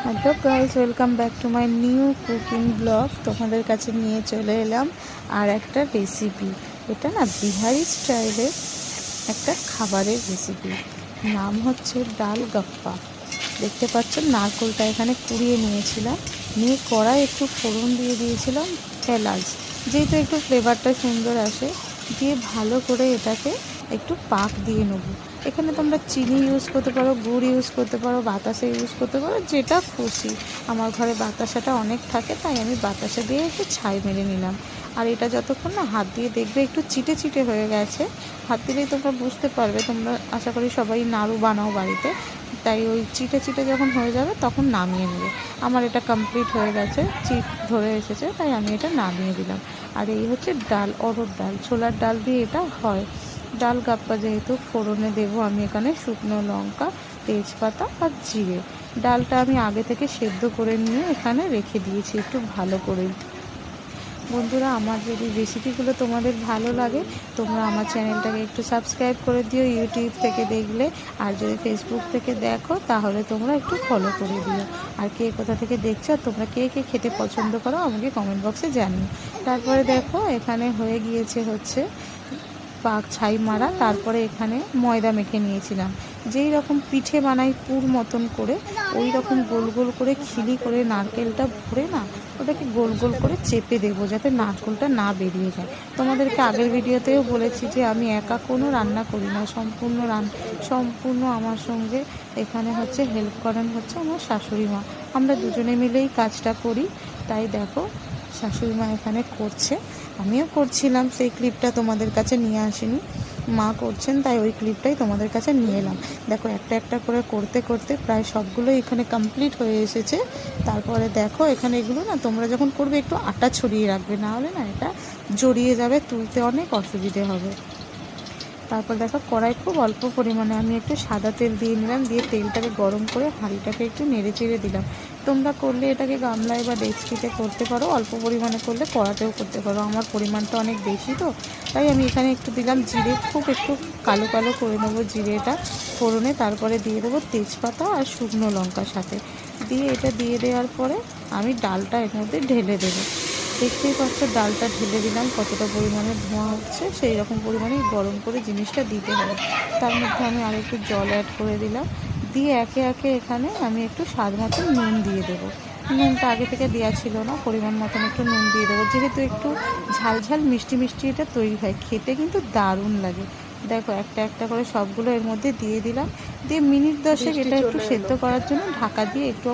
Hello guys, welcome back to my new cooking blog. তোমাদের কাছে নিয়ে চলে এলাম আর একটা রেসিপি। এটা না বিহারি স্টাইলের একটা খাবারের রেসিপি। নাম হচ্ছে ডাল গাপ্পা। দেখতে পাচ্ছ নারকেলটা এখানে কুড়িয়ে নিয়েছিলাম, নিয়ে কড়াই একটু ফোড়ন দিয়ে দিয়েছিলাম এলাচ, যেহেতু একটু ফ্লেভারটা সুন্দর আসে, দিয়ে ভালো করে এটাকে একটু পাক দিয়ে নেবো। এখানে তোমরা চিনি ইউজ করতে পারো, গুড় ইউজ করতে পারো, বাতাসা ইউজ করতে পারো, যেটা খুশি। আমার ঘরে বাতাসাটা অনেক থাকে, তাই আমি বাতাসা দিয়ে একটু ছাই মেরে নিলাম। আর এটা যতক্ষণ না হাত দিয়ে দেখবে একটু চিটে চিটে হয়ে গেছে, হাত দিলেই তোমরা বুঝতে পারবে। তোমরা আশা করি সবাই নাড়ু বানাও বাড়িতে, তাই ওই চিটে চিটে যখন হয়ে যাবে তখন নামিয়ে নেবে। আমার এটা কমপ্লিট হয়ে গেছে, চিট ধরে এসেছে, তাই আমি এটা নামিয়ে দিলাম। আর এই হচ্ছে ডাল, অরহর ডাল, ছোলার ডাল দিয়ে এটা হয়। ডাল গাপ্পা যেহেতু ফোড়নে দেবো আমি এখানে শুকনো লঙ্কা, তেজপাতা আর জিরে। ডালটা আমি আগে থেকে সেদ্ধ করে নিয়ে এখানে রেখে দিয়েছি একটু ভালো করে। বন্ধুরা, আমার যদি রেসিপিগুলো তোমাদের ভালো লাগে, তোমরা আমার চ্যানেলটাকে একটু সাবস্ক্রাইব করে দিও ইউটিউব থেকে দেখলে। আর যদি ফেসবুক থেকে দেখো তাহলে তোমরা একটু ফলো করে দিও। আর কে কোথা থেকে দেখছো, তোমরা কে কে খেতে পছন্দ করো আমাকে কমেন্ট বক্সে জানিও। তারপরে দেখো এখানে হয়ে গিয়েছে হচ্ছে পাক ছাই মারা। তারপরে এখানে ময়দা মেখে নিয়েছিলাম, যেই রকম পিঠে বানাই পুর মতন করে, ওই রকম গোল গোল করে খিলি করে নারকেলটা ভরে না, ওটাকে গোল গোল করে চেপে দেবো যাতে নারকেলটা না বেরিয়ে যায়। তোমাদেরকে আগের ভিডিওতেও বলেছি যে আমি একা কোনো রান্না করি না, সম্পূর্ণ আমার সঙ্গে এখানে হচ্ছে হেল্প করেন হচ্ছে আমার শাশুড়ি মা। আমরা দুজনে মিলেই কাজটা করি। তাই দেখো শাশুড়ি মা এখানে করছে, আমিও করছিলাম। সেই ক্লিপটা তোমাদের কাছে নিয়ে আসিনি, মা করছেন তাই ওই ক্লিপটাই তোমাদের কাছে নিয়ে এলাম। দেখো একটা একটা করে করতে করতে প্রায় সবগুলোই এখানে কমপ্লিট হয়ে এসেছে। তারপরে দেখো এখানে এগুলো না তোমরা যখন করবে একটু আটা ছড়িয়ে রাখবে, না হলে না এটা জড়িয়ে যাবে, তুলতে অনেক অসুবিধে হবে। তারপর দেখো কড়াই খুব অল্প পরিমাণে আমি একটু সাদা তেল দিয়ে নিলাম, দিয়ে তেলটাকে গরম করে হাঁড়িটাকে একটু নেড়ে চেড়ে দিলাম। তোমরা করলে এটাকে গামলায় বা ডেকচিতে করতে পারো, অল্প পরিমাণে করলে কড়াতেও করতে পারো। আমার পরিমাণটা অনেক বেশি তো, তাই আমি এখানে একটু দিলাম জিরে, খুব একটু কালো কালো করে নেবো জিরেটা ফোড়নে। তারপরে দিয়ে দেবো তেজপাতা আর শুকনো লঙ্কার সাথে, দিয়ে এটা দিয়ে দেওয়ার পরে আমি ডালটা এর মধ্যে ঢেলে দেবো। দেখতেই পাচ্ছ ডালটা ঢেলে দিলাম, কতটা পরিমাণে ধোঁয়া হচ্ছে, সেই রকম পরিমাণে গরম করে জিনিসটা দিতে হবে। তার মধ্যে আমি আর একটু জল অ্যাড করে দিলাম, দিয়ে একে একে এখানে আমি একটু স্বাদ মতন নুন দিয়ে দেবো। নুনটা আগে থেকে দেওয়া ছিল না, পরিমাণ মতন একটু নুন দিয়ে দেবো, যেহেতু একটু ঝাল ঝাল মিষ্টি মিষ্টি এটা তৈরি হয়, খেতে কিন্তু দারুণ লাগে। দেখো একটা একটা করে সবগুলো এর মধ্যে দিয়ে দিলাম, দিয়ে মিনিট 10 এটা একটু সেদ্ধ করার জন্য ঢাকা দিয়ে একটু